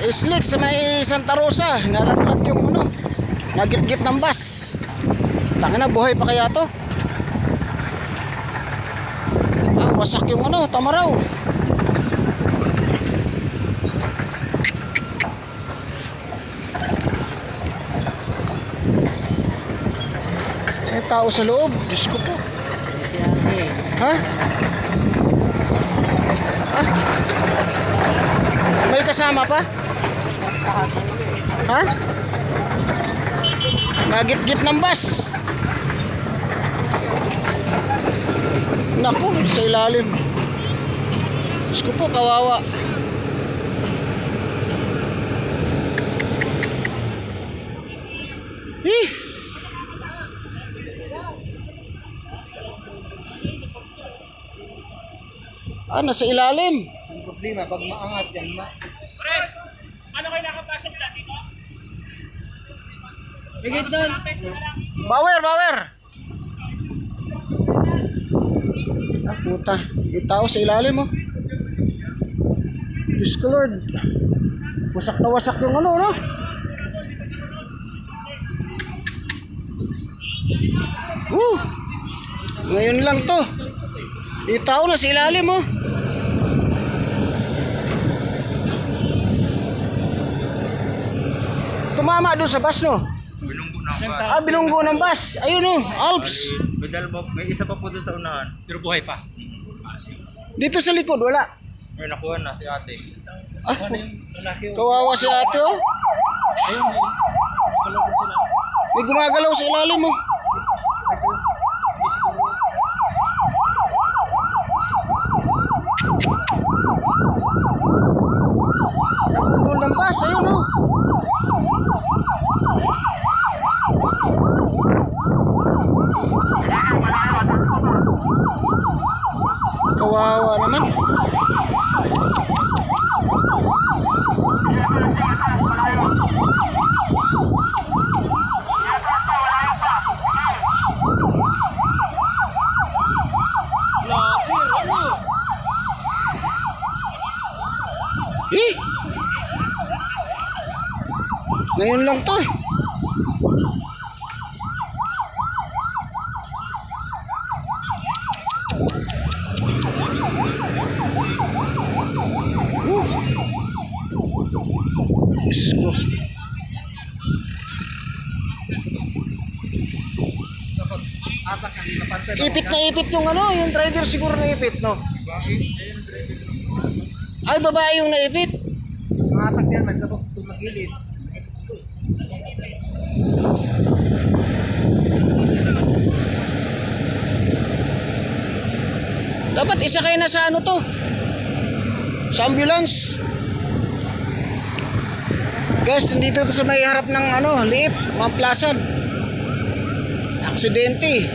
Slick sa may Santa Rosa. Naraglag yung ano, nagit-git ng bus. Tangina, buhay pa kaya to? Ah, wasak yung ano, Tamaraw. May tao sa loob. Diyos ko po. Ha? Ah? May kasama pa? Ha? Nagit-git ng bus. Naku, sa ilalim. Diyos ko po, kawawa. Ah, nasa ilalim. Ang problema, pag maangat yan, Fred, ano kayo nakapasok dati mo? Higit doon. Bawer, bawer. Ah, puta. May tao sa ilalim, oh. Diyos ko, Lord. Wasak na wasak yung ano, no? Ngayon lang to. May tao na sa ilalim, oh. Tumama doon sa bus, no? Bilunggo ng bus. Ah, bilunggo ng bus. Ayun, oh. Alps. May isa pa po doon sa unahan. Pero buhay pa. Dito sa likod, wala. May nakuha na si ate. Ah, kawawa si ate, oh. May gumagalaw sa ilalim, oh. Nagundol ng bus, ayun, oh. Kawawa naman. Ngayon lang to, eh. Diyos ko. Ipit na ipit yung ano, yung driver siguro na ipit, no? Ay, babae yung naipit. Mahatak yan, nagkabok tumagilid. Dapat isa kayo na sa ano to, sa ambulance. Guys, nandito to sa may harap ng ano, liip, Mamplasan. Aksidente.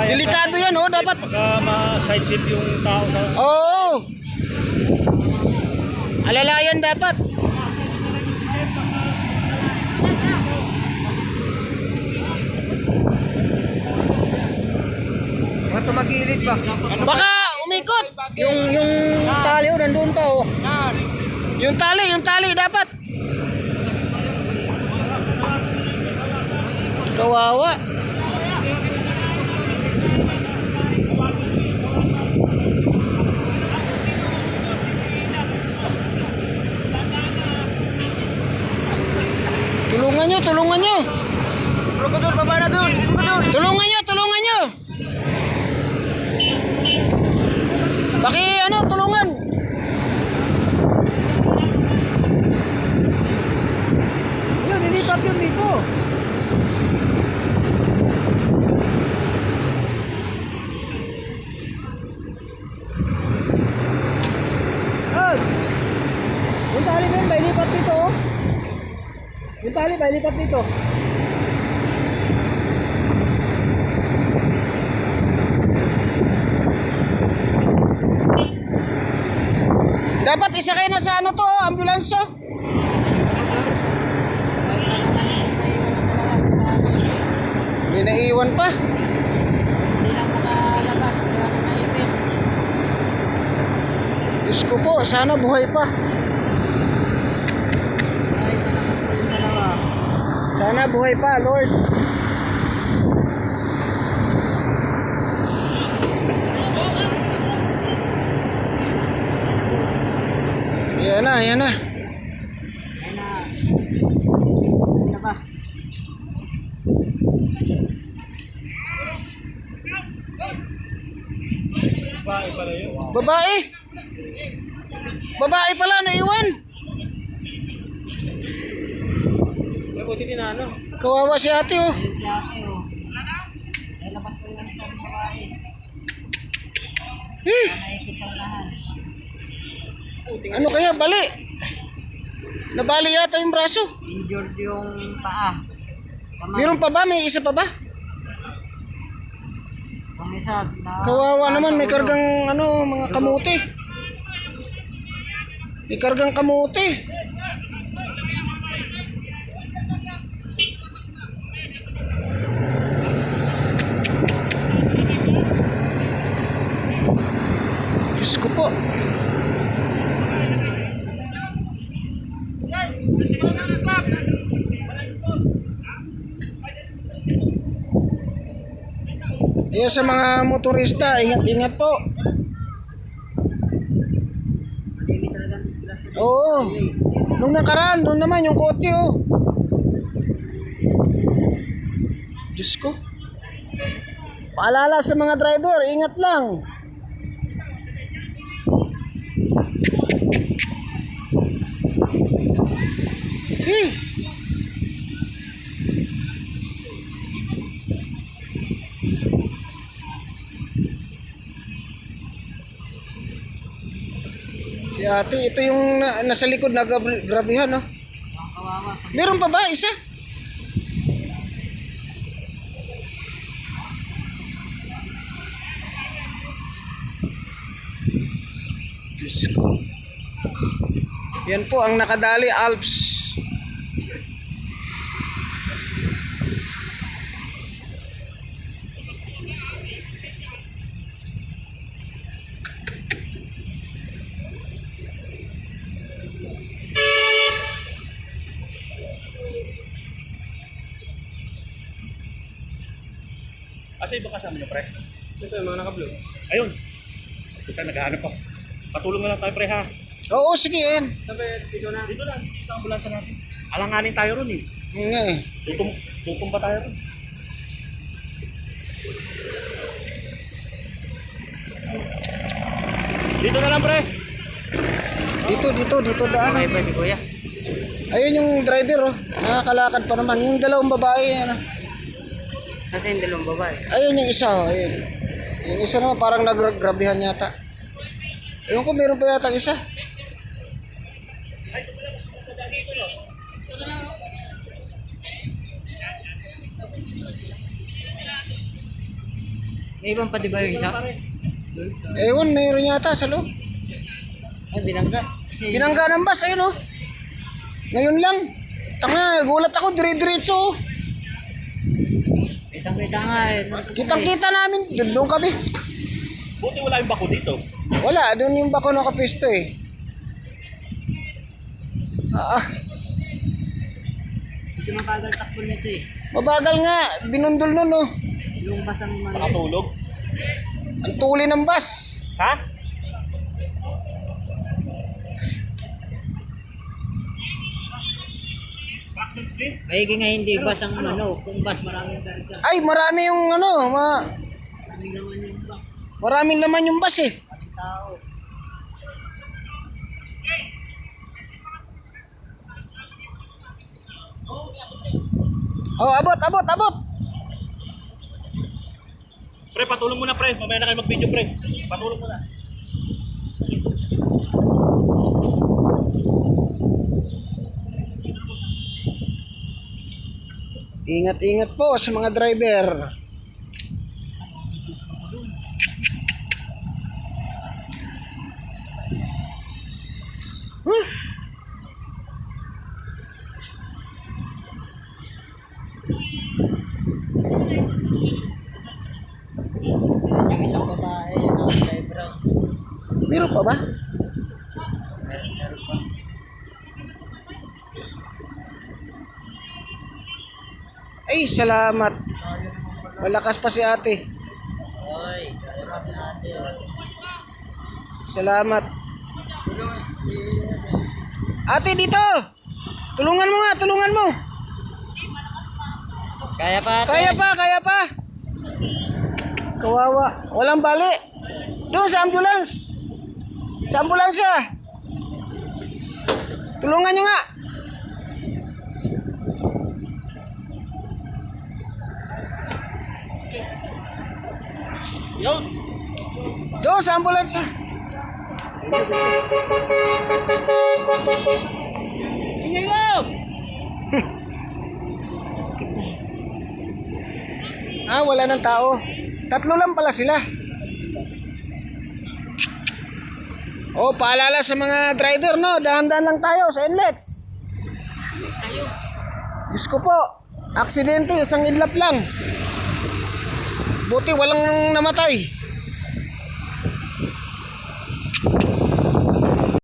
Delikado yan, oh, dapat. Pagka ma-side seat yung tao sa... Oo. Alalayan dapat. Mga tumagilid ba? Baka umikot. Yung tali, oh, nandun pa, oh. Yung tali dapat. Kawawa. Tulungan nyo. Propador, baba na doon. Propador. Tulungan nyo. Tulungan. Yun, nilipat yun dito. Ay! Yung tali mo yun, ba ilipat dito, oh. Yung tali ba ilipat dito? Dapat isa kayo na sa ano to, ambulansya. Hindi naiwan pa. Hindi lang makalabas, wala na naipit. Diyos ko po, sana buhay pa. Ay, talagang po yung dalawa. Sana buhay pa, Lord. Yan na, yan na. Ay na. Ay, labas. Babae. Babae pala, naiwan. Ay, buti din na ano. Kawawa si ate, oh. Ayun si ate, oh. Ay, labas pa rin ang isang babae. Eh, Naipit sa unahan. ano kaya, bali? Nabali yata yung braso. Injured yung paa. Kamay. Meron pa ba? May isa pa ba? Ang isa, Kawawa naman, may sa ulo. kargang ano, mga kamote. May kargang kamote. Diyos ko po. Ayan sa mga motorista, ingat-ingat po. Hindi talagang disgrasya. Oo. Nung nakaraan, doon naman yung kotse, oh. Diyos ko. Paalala sa mga driver, ingat lang. Eh. Si ate, ito yung nasa likod na grabihan, no? Ang kawawa sa Meron pa ba isa? Diyos ko. Yan po ang nakadali Alps. Asa iba kasama niyo, pre? ito yung mga naka-blue. Ayun. Ito, naghahanap ako. Patulong na lang tayo, pre, ha? Oo, sige yan. Sabi, dito na. Dito lang, sa ambulansya natin. Alanganin tayo ron, eh. Yun nga eh. Tutum ba tayo ron? Dito na lang, pre. Dito daan. Okay pa si kuya. Ayun yung driver, oh. Nakakalakad pa naman. Yung dalawang babae, ano. Kasi yung dalawang babae. Ayun yung isa, oh. Ayun. Yung isa naman parang nagrabihan yata. Ayun ko, meron pa yata isa. May ibang pa di ba yung isa? Ewan, meron yata sa loob. Ay, binangga. Binangga ng bus, ayun, oh. Ngayon lang. Tanga, gulat ako, dire-diretso, oh. Kitang-kita nga eh. Kitang-kita namin, doon kami. Buti wala yung bako dito. Wala, doon yung bako nakapisto, eh. Hindi mabagal takbo nito eh. Mabagal nga, binundol nun, oh. Yung basang man. Nakatulog. Ang tuli ng bus. Ha? Maigi nga hindi bus ang ano. Kung bus maraming karga. Ay, marami yung ano, Maraming naman yung bus. maraming laman yung bus, eh. Maraming tao. Oh, abot. Pre, patulong muna, pre. Mamaya na kayo mag-video, pre. Patulong muna. Ingat-ingat po sa mga driver. Yan yung isang babae. Yung driver. Meron pa ba? Ay, salamat. Malakas pa si ate. Oy, kaya pa si ate. Salamat. Ate, dito! Tulungan mo nga, tulungan mo. Kaya pa ate. Kaya pa, kaya pa. Kawawa. Walang bali. Doon sa ambulance. Sa ambulansya. Tulungan nyo nga. Yun. Doon sa ambulansya. Ingay mo! Ah, wala ng tao. Tatlo lang pala sila. Oh, paalala sa mga driver, no? Dahan-dahan lang tayo sa NLEX. Diyos ko po, aksidente, isang idlap lang. Buti walang namatay.